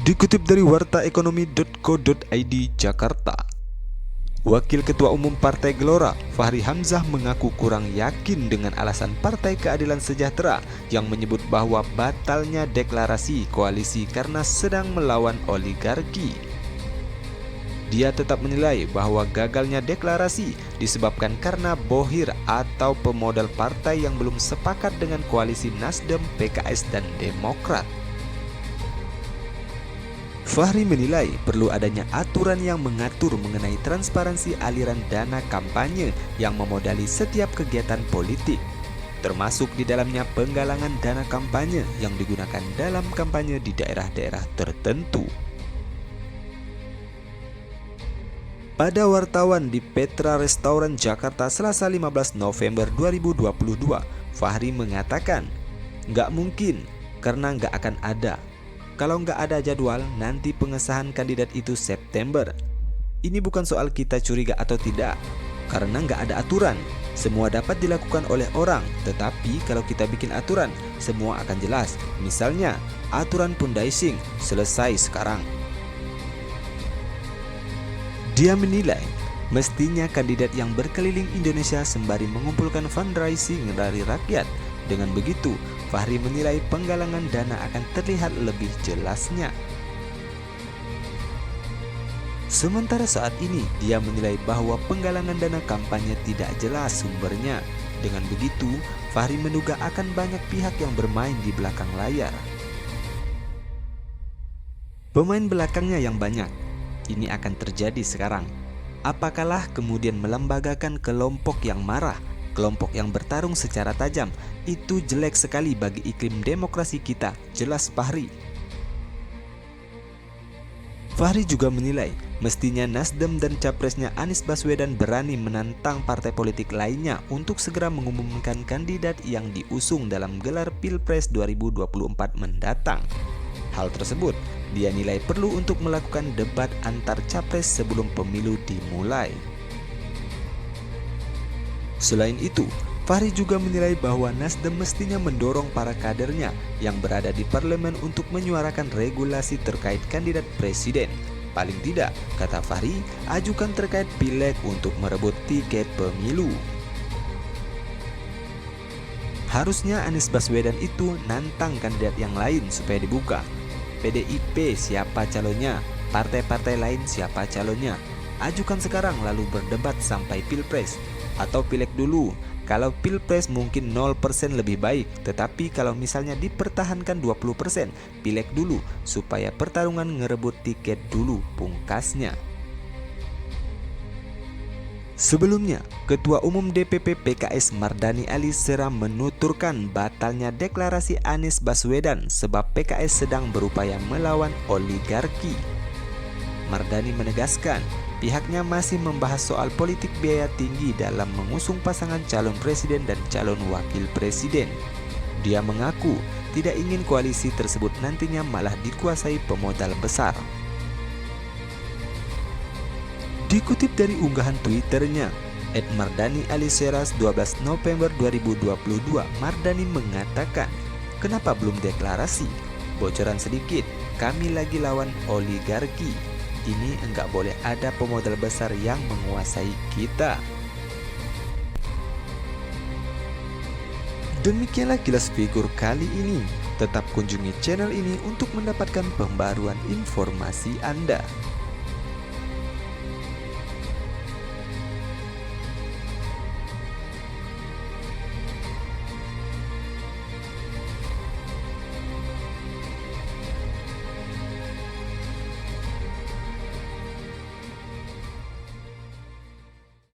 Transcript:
Dikutip dari wartaekonomi.co.id Jakarta, Wakil Ketua Umum Partai Gelora, Fahri Hamzah mengaku kurang yakin dengan alasan Partai Keadilan Sejahtera yang menyebut bahwa batalnya deklarasi koalisi karena sedang melawan oligarki. Dia tetap menilai bahwa gagalnya deklarasi disebabkan karena bohir atau pemodal partai yang belum sepakat dengan koalisi Nasdem, PKS, dan Demokrat. Fahri menilai perlu adanya aturan yang mengatur mengenai transparansi aliran dana kampanye yang memodali setiap kegiatan politik, termasuk di dalamnya penggalangan dana kampanye yang digunakan dalam kampanye di daerah-daerah tertentu. Pada wartawan di Petra Restoran Jakarta Selasa 15 November 2022, Fahri mengatakan, "Nggak mungkin, karena nggak akan ada. Kalau nggak ada jadwal, nanti pengesahan kandidat itu September. Ini bukan soal kita curiga atau tidak, karena nggak ada aturan. Semua dapat dilakukan oleh orang, tetapi kalau kita bikin aturan, semua akan jelas. Misalnya, aturan fundraising selesai sekarang." Dia menilai, mestinya kandidat yang berkeliling Indonesia sembari mengumpulkan fundraising dari rakyat. Dengan begitu, Fahri menilai penggalangan dana akan terlihat lebih jelasnya. Sementara saat ini, dia menilai bahwa penggalangan dana kampanye tidak jelas sumbernya. Dengan begitu, Fahri menduga akan banyak pihak yang bermain di belakang layar. Pemain belakangnya yang banyak. Ini akan terjadi sekarang. Apakah kemudian melembagakan kelompok yang marah, kelompok yang bertarung secara tajam? Itu jelek sekali bagi iklim demokrasi kita, jelas Fahri. Fahri juga menilai, mestinya Nasdem dan capresnya Anies Baswedan berani menantang partai politik lainnya untuk segera mengumumkan kandidat yang diusung dalam gelar Pilpres 2024 mendatang. Hal tersebut dia nilai perlu untuk melakukan debat antar capres sebelum pemilu dimulai. Selain itu, Fahri juga menilai bahwa Nasdem mestinya mendorong para kadernya yang berada di parlemen untuk menyuarakan regulasi terkait kandidat presiden. Paling tidak, kata Fahri, ajukan terkait pileg untuk merebut tiket pemilu. Harusnya Anies Baswedan itu nantang kandidat yang lain supaya dibuka. PDIP siapa calonnya, partai-partai lain siapa calonnya. Ajukan sekarang lalu berdebat sampai Pilpres atau pileg dulu. Kalau Pilpres mungkin 0% lebih baik, tetapi kalau misalnya dipertahankan 20%, pileg dulu supaya pertarungan ngerebut tiket dulu, pungkasnya. Sebelumnya, Ketua Umum DPP PKS Mardani Alisera menuturkan batalnya deklarasi Anies Baswedan sebab PKS sedang berupaya melawan oligarki. Mardani menegaskan, pihaknya masih membahas soal politik biaya tinggi dalam mengusung pasangan calon presiden dan calon wakil presiden. Dia mengaku tidak ingin koalisi tersebut nantinya malah dikuasai pemodal besar. Dikutip dari unggahan Twitternya, @mardani_alisera 12 November 2022, Mardani mengatakan, "Kenapa belum deklarasi? Bocoran sedikit, kami lagi lawan oligarki. Ini enggak boleh ada pemodal besar yang menguasai kita." Demikianlah kilas figur kali ini. Tetap kunjungi channel ini untuk mendapatkan pembaruan informasi Anda.